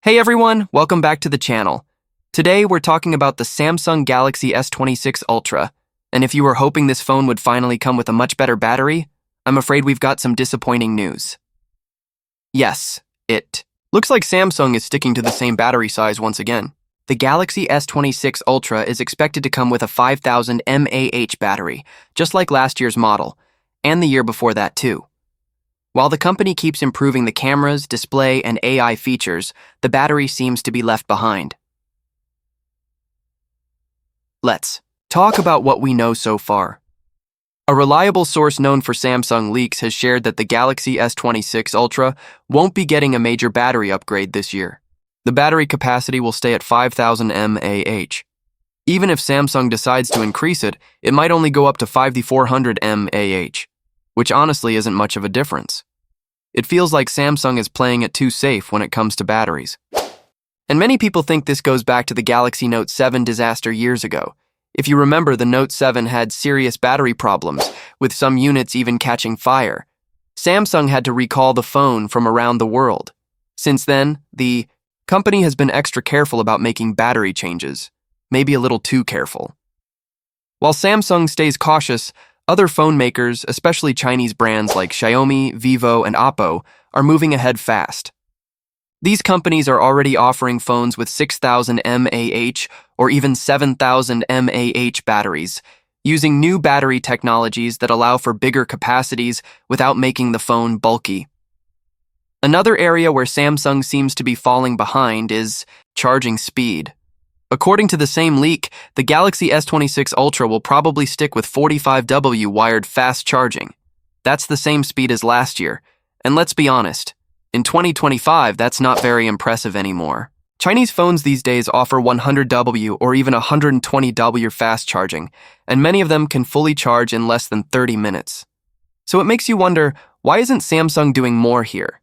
Hey everyone, welcome back to the channel. Today we're talking about the Samsung Galaxy S26 Ultra, and if you were hoping this phone would finally come with a much better battery, I'm afraid we've got some disappointing news. Yes, it looks like Samsung is sticking to the same battery size once again. The Galaxy S26 Ultra is expected to come with a 5000 mAh battery, just like last year's model, and the year before that too. While the company keeps improving the cameras, display, and AI features, the battery seems to be left behind. Let's talk about what we know so far. A reliable source known for Samsung leaks has shared that the Galaxy S26 Ultra won't be getting a major battery upgrade this year. The battery capacity will stay at 5000 mAh. Even if Samsung decides to increase it, it might only go up to 5400 mAh, which honestly isn't much of a difference. It feels like Samsung is playing it too safe when it comes to batteries. And many people think this goes back to the Galaxy Note 7 disaster years ago. If you remember, the Note 7 had serious battery problems, with some units even catching fire. Samsung had to recall the phone from around the world. Since then, the company has been extra careful about making battery changes, maybe a little too careful. While Samsung stays cautious, other phone makers, especially Chinese brands like Xiaomi, Vivo, and Oppo, are moving ahead fast. These companies are already offering phones with 6000 mAh or even 7000 mAh batteries, using new battery technologies that allow for bigger capacities without making the phone bulky. Another area where Samsung seems to be falling behind is charging speed. According to the same leak, the Galaxy S26 Ultra will probably stick with 45W wired fast charging. That's the same speed as last year, and let's be honest, in 2025 that's not very impressive anymore. Chinese phones these days offer 100W or even 120W fast charging, and many of them can fully charge in less than 30 minutes. So it makes you wonder, why isn't Samsung doing more here?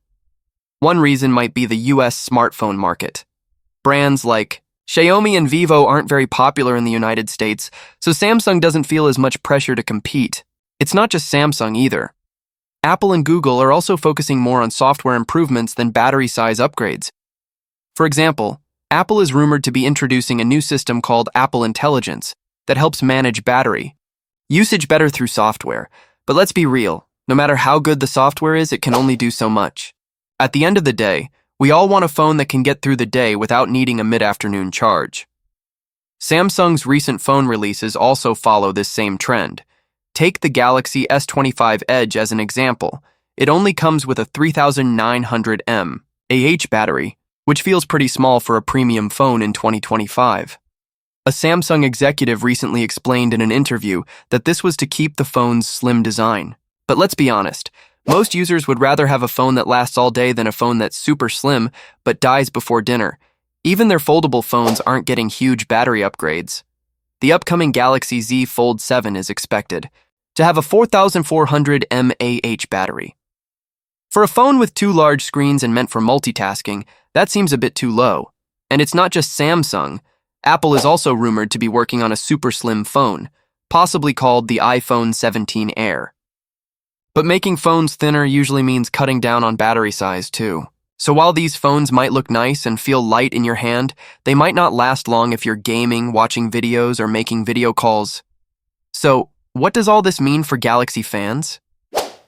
One reason might be the US smartphone market. Brands like Xiaomi and Vivo aren't very popular in the United States, so Samsung doesn't feel as much pressure to compete. It's not just Samsung either. Apple and Google are also focusing more on software improvements than battery size upgrades. For example, Apple is rumored to be introducing a new system called Apple Intelligence that helps manage battery usage better through software. But let's be real, no matter how good the software is, it can only do so much. At the end of the day, we all want a phone that can get through the day without needing a mid-afternoon charge. Samsung's recent phone releases also follow this same trend. Take the Galaxy S25 Edge as an example. It only comes with a 3900 mAh battery, which feels pretty small for a premium phone in 2025. A Samsung executive recently explained in an interview that this was to keep the phone's slim design. But let's be honest, most users would rather have a phone that lasts all day than a phone that's super slim but dies before dinner. Even their foldable phones aren't getting huge battery upgrades. The upcoming Galaxy Z Fold 7 is expected to have a 4400 mAh battery. For a phone with two large screens and meant for multitasking, that seems a bit too low. And it's not just Samsung. Apple is also rumored to be working on a super slim phone, possibly called the iPhone 17 Air. But making phones thinner usually means cutting down on battery size too. So while these phones might look nice and feel light in your hand, they might not last long if you're gaming, watching videos, or making video calls. So, what does all this mean for Galaxy fans?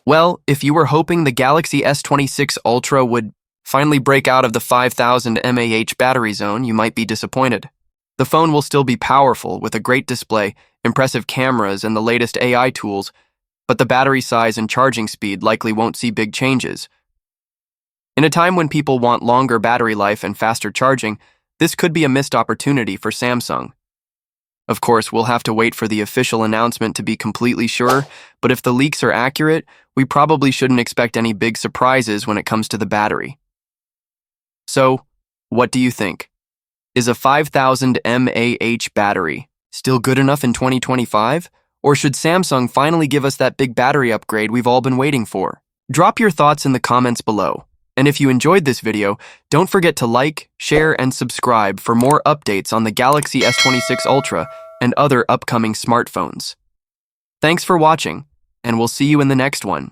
Well, if you were hoping the Galaxy S26 Ultra would finally break out of the 5000 mAh battery zone, you might be disappointed. The phone will still be powerful with a great display, impressive cameras, and the latest AI tools, but the battery size and charging speed likely won't see big changes. In a time when people want longer battery life and faster charging, this could be a missed opportunity for Samsung. Of course, we'll have to wait for the official announcement to be completely sure, but if the leaks are accurate, we probably shouldn't expect any big surprises when it comes to the battery. So, what do you think? Is a 5000 mAh battery still good enough in 2025? Or should Samsung finally give us that big battery upgrade we've all been waiting for? Drop your thoughts in the comments below. And if you enjoyed this video, don't forget to like, share, and subscribe for more updates on the Galaxy S26 Ultra and other upcoming smartphones. Thanks for watching, and we'll see you in the next one.